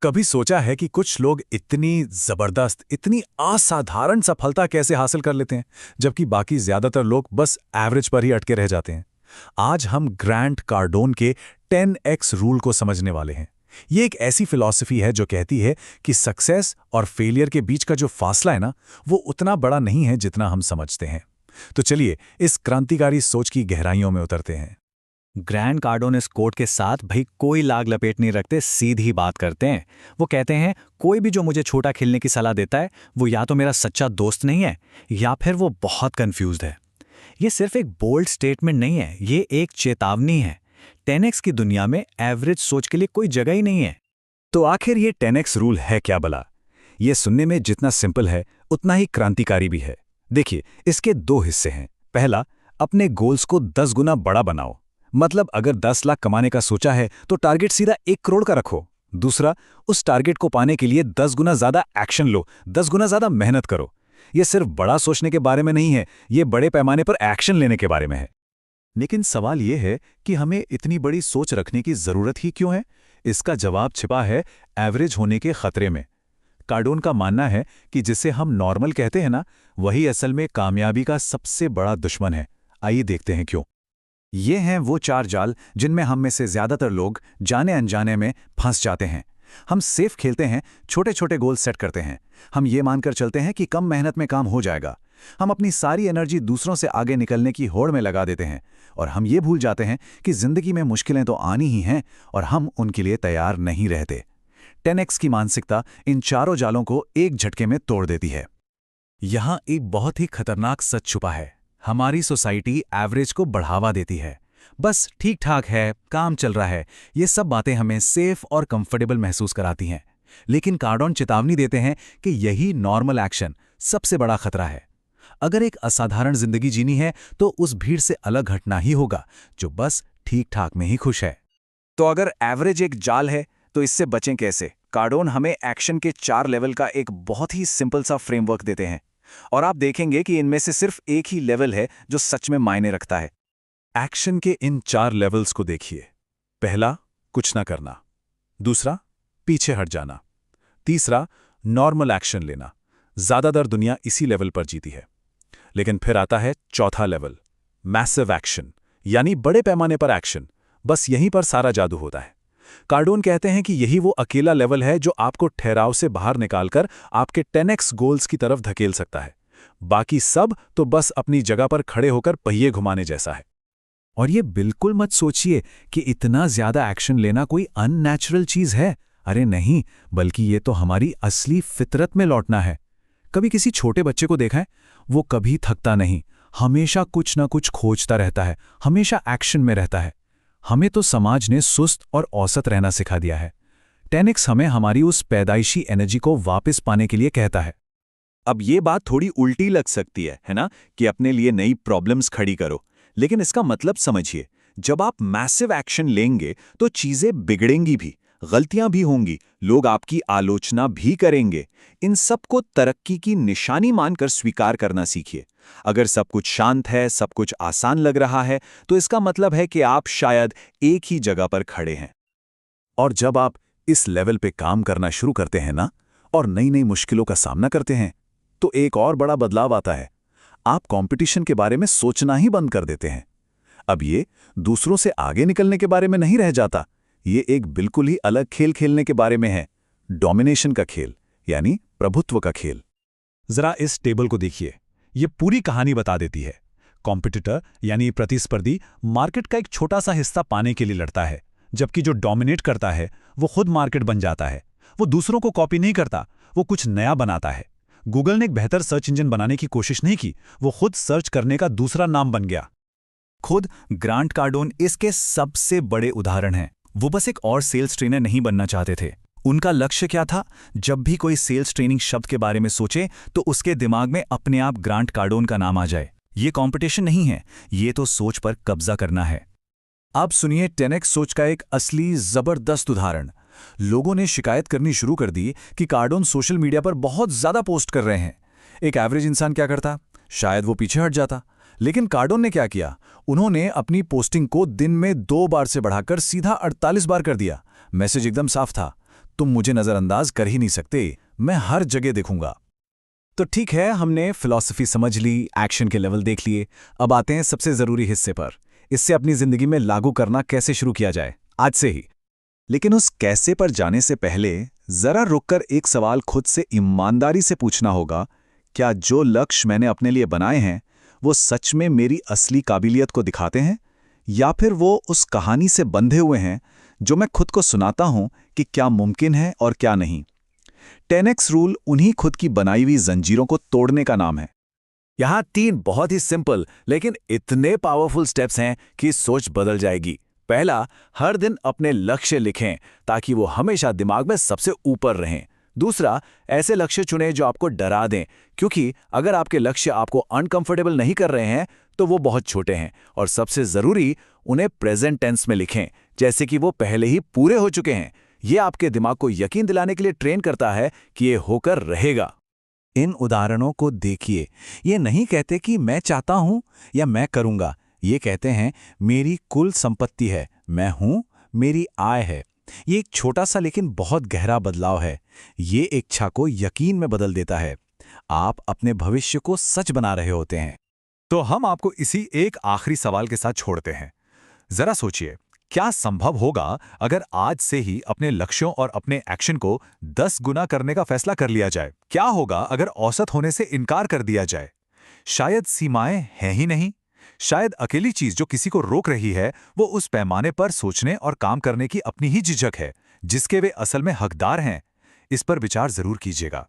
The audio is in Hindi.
कभी सोचा है कि कुछ लोग इतनी जबरदस्त, इतनी असाधारण सफलता कैसे हासिल कर लेते हैं, जबकि बाकी ज्यादातर लोग बस एवरेज पर ही अटके रह जाते हैं। आज हम ग्रांट कार्डोन के 10x रूल को समझने वाले हैं। ये एक ऐसी फिलॉसफी है जो कहती है कि सक्सेस और फेलियर के बीच का जो फासला है ना, वो उतना बड़ा नहीं है जितना हम समझते हैं। तो चलिए इस क्रांतिकारी सोच की गहराइयों में उतरते हैं। ग्रैंड कार्डोन इस कोट के साथ भाई कोई लाग लपेट नहीं रखते, सीधी बात करते हैं। वो कहते हैं कोई भी जो मुझे छोटा खेलने की सलाह देता है वो या तो मेरा सच्चा दोस्त नहीं है या फिर वो बहुत कंफ्यूज्ड है। ये सिर्फ एक बोल्ड स्टेटमेंट नहीं है, ये एक चेतावनी है। 10x की दुनिया में एवरेज सोच के लिए कोई जगह ही नहीं है। तो आखिर ये 10x रूल है क्या भला? ये सुनने में जितना सिंपल है उतना ही क्रांतिकारी भी है। देखिए, इसके दो हिस्से हैं। पहला, अपने गोल्स को 10 गुना बड़ा बनाओ। मतलब अगर 10 लाख कमाने का सोचा है तो टारगेट सीधा 1 करोड़ का रखो। दूसरा, उस टारगेट को पाने के लिए 10 गुना ज्यादा एक्शन लो, 10 गुना ज्यादा मेहनत करो। ये सिर्फ बड़ा सोचने के बारे में नहीं है, ये बड़े पैमाने पर एक्शन लेने के बारे में है। लेकिन सवाल ये है कि हमें इतनी बड़ी सोच रखने की जरूरत ही क्यों है? इसका जवाब छिपा है एवरेज होने के खतरे में। कार्डोन का मानना है कि जिसे हम नॉर्मल कहते हैं ना, वही असल में कामयाबी का सबसे बड़ा दुश्मन है। आइए देखते हैं क्यों। ये हैं वो 4 जाल जिनमें हम में से ज्यादातर लोग जाने अनजाने में फंस जाते हैं। हम सेफ खेलते हैं, छोटे छोटे गोल सेट करते हैं। हम ये मानकर चलते हैं कि कम मेहनत में काम हो जाएगा। हम अपनी सारी एनर्जी दूसरों से आगे निकलने की होड़ में लगा देते हैं और हम ये भूल जाते हैं कि जिंदगी में मुश्किलें तो आनी ही हैं और हम उनके लिए तैयार नहीं रहते। 10x की मानसिकता इन चारों जालों को एक झटके में तोड़ देती है। यहाँ एक बहुत ही खतरनाक सच छुपा है। हमारी सोसाइटी एवरेज को बढ़ावा देती है। बस ठीक ठाक है, काम चल रहा है, ये सब बातें हमें सेफ और कंफर्टेबल महसूस कराती हैं। लेकिन कार्डोन चेतावनी देते हैं कि यही नॉर्मल एक्शन सबसे बड़ा खतरा है। अगर एक असाधारण जिंदगी जीनी है तो उस भीड़ से अलग हटना ही होगा जो बस ठीक ठाक में ही खुश है। तो अगर एवरेज एक जाल है तो इससे बचें कैसे? कार्डोन हमें एक्शन के 4 लेवल का एक बहुत ही सिंपल सा फ्रेमवर्क देते हैं और आप देखेंगे कि इनमें से सिर्फ एक ही लेवल है जो सच में मायने रखता है। एक्शन के इन 4 लेवल्स को देखिए। पहला, कुछ ना करना। दूसरा, पीछे हट जाना। तीसरा, नॉर्मल एक्शन लेना। ज्यादातर दुनिया इसी लेवल पर जीती है। लेकिन फिर आता है चौथा लेवल, मैसिव एक्शन, यानी बड़े पैमाने पर एक्शन। बस यहीं पर सारा जादू होता है। कार्डोन कहते हैं कि यही वो अकेला लेवल है जो आपको ठहराव से बाहर निकालकर आपके 10x गोल्स की तरफ धकेल सकता है। बाकी सब तो बस अपनी जगह पर खड़े होकर पहिए घुमाने जैसा है। और ये बिल्कुल मत सोचिए कि इतना ज्यादा एक्शन लेना कोई अननेचुरल चीज है। अरे नहीं, बल्कि ये तो हमारी असली फितरत में लौटना है। कभी किसी छोटे बच्चे को देखा है? वो कभी थकता नहीं, हमेशा कुछ ना कुछ खोजता रहता है, हमेशा एक्शन में रहता है। हमें तो समाज ने सुस्त और औसत रहना सिखा दिया है। 10x हमें हमारी उस पैदाइशी एनर्जी को वापस पाने के लिए कहता है। अब ये बात थोड़ी उल्टी लग सकती है ना, कि अपने लिए नई प्रॉब्लम्स खड़ी करो। लेकिन इसका मतलब समझिए, जब आप मैसिव एक्शन लेंगे तो चीजें बिगड़ेंगी भी, गलतियां भी होंगी, लोग आपकी आलोचना भी करेंगे। इन सबको तरक्की की निशानी मानकर स्वीकार करना सीखिए। अगर सब कुछ शांत है, सब कुछ आसान लग रहा है, तो इसका मतलब है कि आप शायद एक ही जगह पर खड़े हैं। और जब आप इस लेवल पे काम करना शुरू करते हैं ना, और नई नई मुश्किलों का सामना करते हैं, तो एक और बड़ा बदलाव आता है। आप कंपटीशन के बारे में सोचना ही बंद कर देते हैं। अब ये दूसरों से आगे निकलने के बारे में नहीं रह जाता। ये एक बिल्कुल ही अलग खेल खेलने के बारे में है। डोमिनेशन का खेल, यानी प्रभुत्व का खेल। जरा इस टेबल को देखिए, ये पूरी कहानी बता देती है। कॉम्पिटिटर यानी प्रतिस्पर्धी मार्केट का एक छोटा सा हिस्सा पाने के लिए लड़ता है, जबकि जो डोमिनेट करता है वो खुद मार्केट बन जाता है। वो दूसरों को कॉपी नहीं करता, वो कुछ नया बनाता है। गूगल ने एक बेहतर सर्च इंजन बनाने की कोशिश नहीं की, वो खुद सर्च करने का दूसरा नाम बन गया। खुद ग्रांट कार्डोन इसके सबसे बड़े उदाहरण हैं। वो बस एक और सेल्स ट्रेनर नहीं बनना चाहते थे। उनका लक्ष्य क्या था? जब भी कोई सेल्स ट्रेनिंग शब्द के बारे में सोचे तो उसके दिमाग में अपने आप ग्रांट कार्डोन का नाम आ जाए। ये कंपटीशन नहीं है, ये तो सोच पर कब्जा करना है। आप सुनिए 10x सोच का एक असली जबरदस्त उदाहरण। लोगों ने शिकायत करनी शुरू कर दी कि कार्डोन सोशल मीडिया पर बहुत ज्यादा पोस्ट कर रहे हैं। एक एवरेज इंसान क्या करता? शायद वो पीछे हट जाता। लेकिन कार्डोन ने क्या किया? उन्होंने अपनी पोस्टिंग को दिन में 2 बार से बढ़ाकर सीधा 48 बार कर दिया। मैसेज एकदम साफ था, तुम मुझे नज़रअंदाज कर ही नहीं सकते, मैं हर जगह देखूंगा। तो ठीक है, हमने फिलॉसफी समझ ली, एक्शन के लेवल देख लिए। अब आते हैं सबसे ज़रूरी हिस्से पर। इससे अपनी ज़िंदगी में लागू करना कैसे शुरू किया जाए, आज से ही। लेकिन उस कैसे पर जाने से पहले जरा रुककर एक सवाल खुद से ईमानदारी से पूछना होगा, क्या जो लक्ष्य मैंने अपने लिए बनाए हैं वो सच में मेरी असली काबिलियत को दिखाते हैं, या फिर वो उस कहानी से बंधे हुए हैं जो मैं खुद को सुनाता हूं कि क्या मुमकिन है और क्या नहीं। 10x रूल उन्हीं खुद की बनाई हुई जंजीरों को तोड़ने का नाम है। यहाँ 3 बहुत ही सिंपल लेकिन इतने पावरफुल स्टेप्स हैं कि सोच बदल जाएगी। पहला, हर दिन अपने लक्ष्य लिखें ताकि वो हमेशा दिमाग में सबसे ऊपर रहें। दूसरा, ऐसे लक्ष्य चुनें जो आपको डरा दें, क्योंकि अगर आपके लक्ष्य आपको अनकंफर्टेबल नहीं कर रहे हैं तो वो बहुत छोटे हैं। और सबसे ज़रूरी, उन्हें प्रेजेंट टेंस में लिखें, जैसे कि वो पहले ही पूरे हो चुके हैं। ये आपके दिमाग को यकीन दिलाने के लिए ट्रेन करता है कि ये होकर रहेगा। इन उदाहरणों को देखिए, ये नहीं कहते कि मैं चाहता हूं या मैं करूंगा। ये कहते हैं मेरी कुल संपत्ति है, मैं हूं, मेरी आय है। ये एक छोटा सा लेकिन बहुत गहरा बदलाव है। ये इच्छा को यकीन में बदल देता है। आप अपने भविष्य को सच बना रहे होते हैं। तो हम आपको इसी एक आखिरी सवाल के साथ छोड़ते हैं। जरा सोचिए, क्या संभव होगा अगर आज से ही अपने लक्ष्यों और अपने एक्शन को 10 गुना करने का फैसला कर लिया जाए? क्या होगा अगर औसत होने से इनकार कर दिया जाए? शायद सीमाएं हैं ही नहीं। शायद अकेली चीज जो किसी को रोक रही है वो उस पैमाने पर सोचने और काम करने की अपनी ही झिझक है, जिसके वे असल में हकदार हैं। इस पर विचार जरूर कीजिएगा।